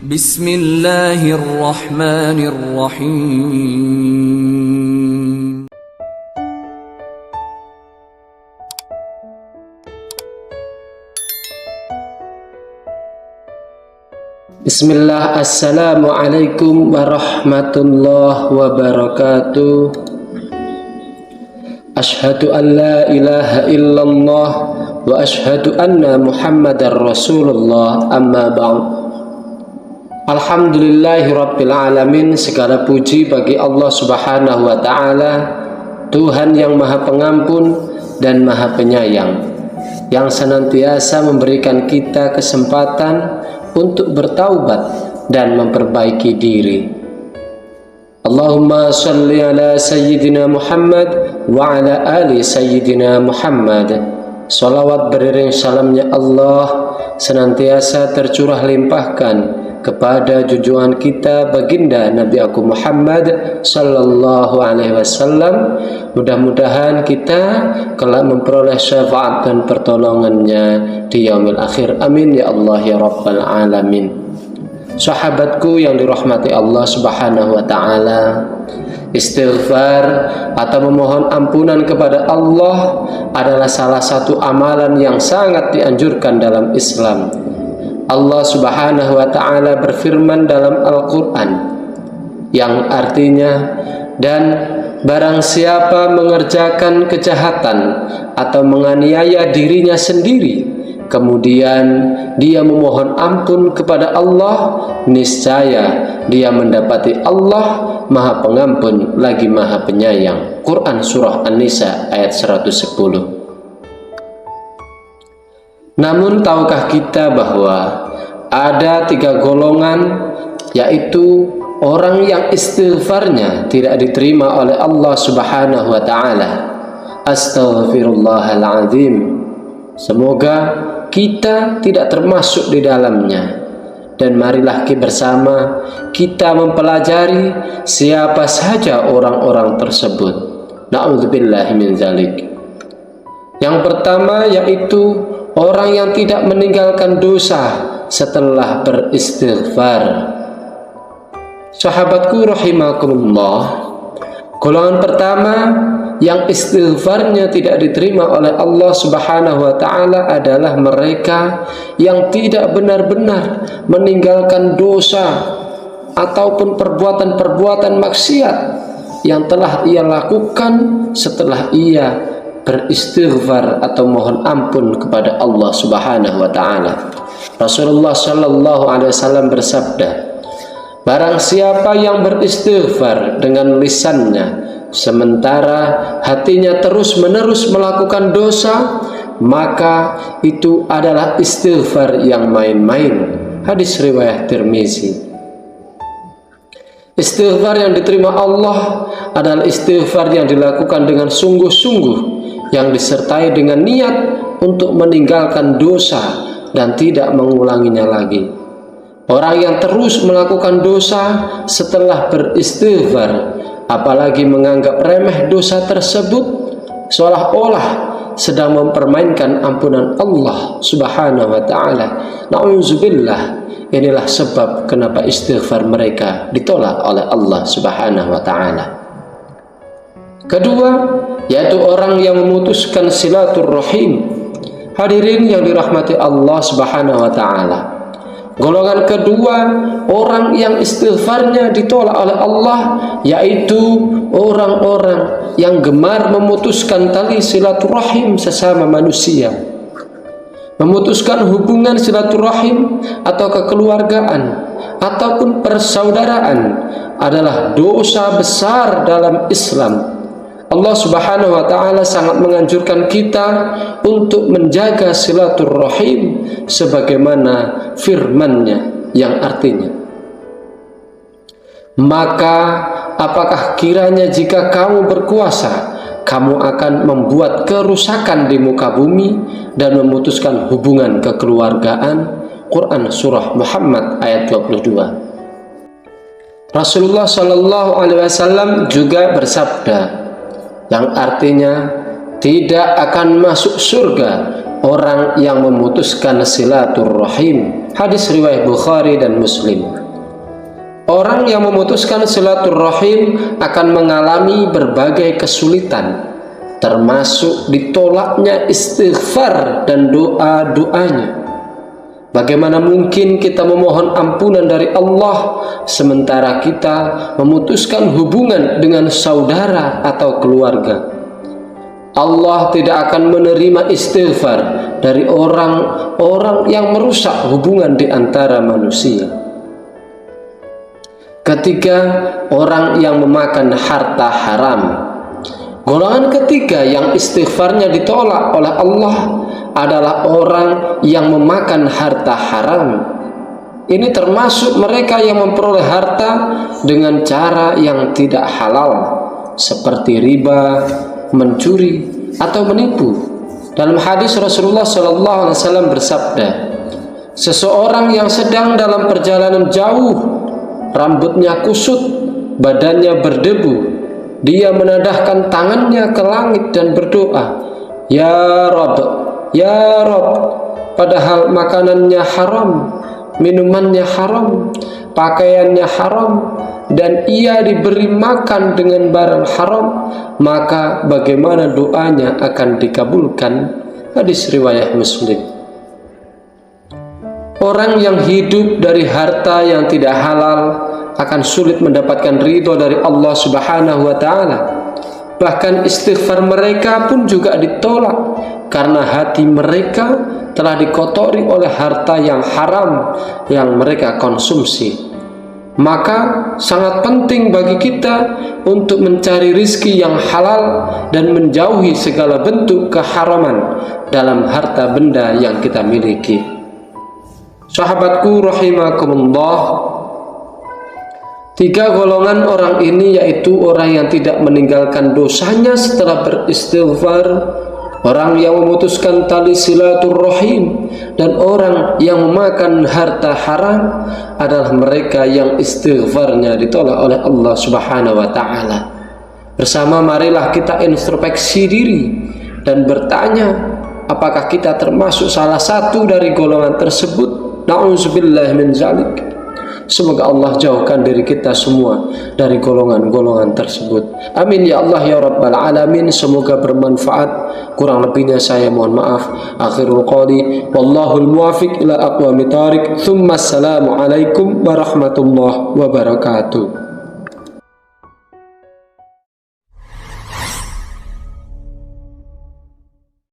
Bismillahirrahmanirrahim. Bismillah, assalamualaikum warahmatullahi wabarakatuh. Ashhadu an la ilaha illallah wa ashhadu anna muhammadar rasulullah, amma ba'd. Alhamdulillahi rabbil alamin. Segala puji bagi Allah subhanahu wa ta'ala, Tuhan yang maha pengampun dan maha penyayang, yang senantiasa memberikan kita kesempatan untuk bertaubat dan memperbaiki diri. Allahumma salli ala sayyidina Muhammad wa ala ali sayyidina Muhammad. Salawat beriring salamnya Allah senantiasa tercurah limpahkan kepada junjungan kita baginda Nabi Agung Muhammad sallallahu alaihi wasallam. Mudah-mudahan kita kelak memperoleh syafaat dan pertolongannya di yaumil akhir. Amin ya Allah ya rabbal alamin. Sahabatku yang dirahmati Allah subhanahu wa ta'ala, istighfar atau memohon ampunan kepada Allah adalah salah satu amalan yang sangat dianjurkan dalam Islam. Allah subhanahu wa ta'ala berfirman dalam Al-Quran, yang artinya, dan barang siapa mengerjakan kejahatan atau menganiaya dirinya sendiri, kemudian dia memohon ampun kepada Allah, niscaya dia mendapati Allah maha pengampun lagi maha penyayang. Quran Surah An-Nisa ayat 110. Namun tahukah kita bahwa ada 3 golongan, yaitu orang yang istighfarnya tidak diterima oleh Allah subhanahu wa ta'ala. Astaghfirullahaladzim. Semoga kita tidak termasuk di dalamnya. Dan marilah bersama kita mempelajari siapa saja orang-orang tersebut. Na'udzubillahi min dzalik. Yang pertama yaitu orang yang tidak meninggalkan dosa setelah beristighfar. Sahabatku rahimakumullah, golongan pertama yang istighfarnya tidak diterima oleh Allah subhanahu wa ta'ala adalah mereka yang tidak benar-benar meninggalkan dosa ataupun perbuatan-perbuatan maksiat yang telah ia lakukan setelah ia beristighfar atau mohon ampun kepada Allah subhanahu wa ta'ala. Rasulullah sallallahu alaihi wasallam bersabda, barang siapa yang beristighfar dengan lisannya sementara hatinya terus-menerus melakukan dosa, maka itu adalah istighfar yang main-main. Hadis riwayat Tirmizi. Istighfar yang diterima Allah adalah istighfar yang dilakukan dengan sungguh-sungguh, yang disertai dengan niat untuk meninggalkan dosa dan tidak mengulanginya lagi. Orang yang terus melakukan dosa setelah beristighfar, apalagi menganggap remeh dosa tersebut, seolah-olah sedang mempermainkan ampunan Allah subhanahu wa ta'ala. Na'udzubillah. Inilah sebab kenapa istighfar mereka ditolak oleh Allah subhanahu wa ta'ala. Kedua, yaitu orang yang memutuskan silaturrahim. Hadirin yang dirahmati Allah subhanahu wa ta'ala, golongan kedua orang yang istighfarnya ditolak oleh Allah, yaitu orang-orang yang gemar memutuskan tali silaturahim sesama manusia. Memutuskan hubungan silaturahim atau kekeluargaan ataupun persaudaraan adalah dosa besar dalam Islam. Allah subhanahu wa ta'ala sangat menganjurkan kita untuk menjaga silaturahim sebagaimana firman-Nya yang artinya, maka apakah kiranya jika kamu berkuasa, kamu akan membuat kerusakan di muka bumi dan memutuskan hubungan kekeluargaan. Quran Surah Muhammad ayat 22. Rasulullah Shallallahu Alaihi Wasallam juga bersabda, yang artinya tidak akan masuk surga orang yang memutuskan silaturrahim. Hadis riwayat Bukhari dan Muslim. Orang yang memutuskan silaturrahim akan mengalami berbagai kesulitan, termasuk ditolaknya istighfar dan doa-doanya. Bagaimana mungkin kita memohon ampunan dari Allah sementara kita memutuskan hubungan dengan saudara atau keluarga? Allah tidak akan menerima istighfar dari orang-orang yang merusak hubungan di antara manusia. Ketiga, orang yang memakan harta haram. Golongan ketiga yang istighfarnya ditolak oleh Allah adalah orang yang memakan harta haram. Ini termasuk mereka yang memperoleh harta dengan cara yang tidak halal, seperti riba, mencuri, atau menipu. Dalam hadis Rasulullah SAW bersabda, seseorang yang sedang dalam perjalanan jauh, rambutnya kusut, badannya berdebu, dia menadahkan tangannya ke langit dan berdoa, "Ya Rabb, ya Rabb," padahal makanannya haram, minumannya haram, pakaiannya haram, dan ia diberi makan dengan barang haram, maka bagaimana doanya akan dikabulkan? Hadis riwayat Muslim. Orang yang hidup dari harta yang tidak halal akan sulit mendapatkan ridho dari Allah Subhanahu wa Ta'ala. Bahkan istighfar mereka pun juga ditolak karena hati mereka telah dikotori oleh harta yang haram yang mereka konsumsi. Maka sangat penting bagi kita untuk mencari rizki yang halal dan menjauhi segala bentuk keharaman dalam harta benda yang kita miliki. Sahabatku rahimakumullah, tiga golongan orang ini yaitu orang yang tidak meninggalkan dosanya setelah beristighfar, orang yang memutuskan tali silaturrahim, dan orang yang memakan harta haram adalah mereka yang istighfarnya ditolak oleh Allah Subhanahu wa Ta'ala. Bersama marilah kita introspeksi diri dan bertanya, apakah kita termasuk salah satu dari golongan tersebut? Na'udzubillah min zalik. Semoga Allah jauhkan diri kita semua dari golongan-golongan tersebut. Amin ya Allah ya Rabbal Alamin. Semoga bermanfaat. Kurang lebihnya saya mohon maaf. Akhirul qawli wallahul muwafiq ila aqwamit thariq. Thumma assalamu alaikum warahmatullahi wabarakatuh.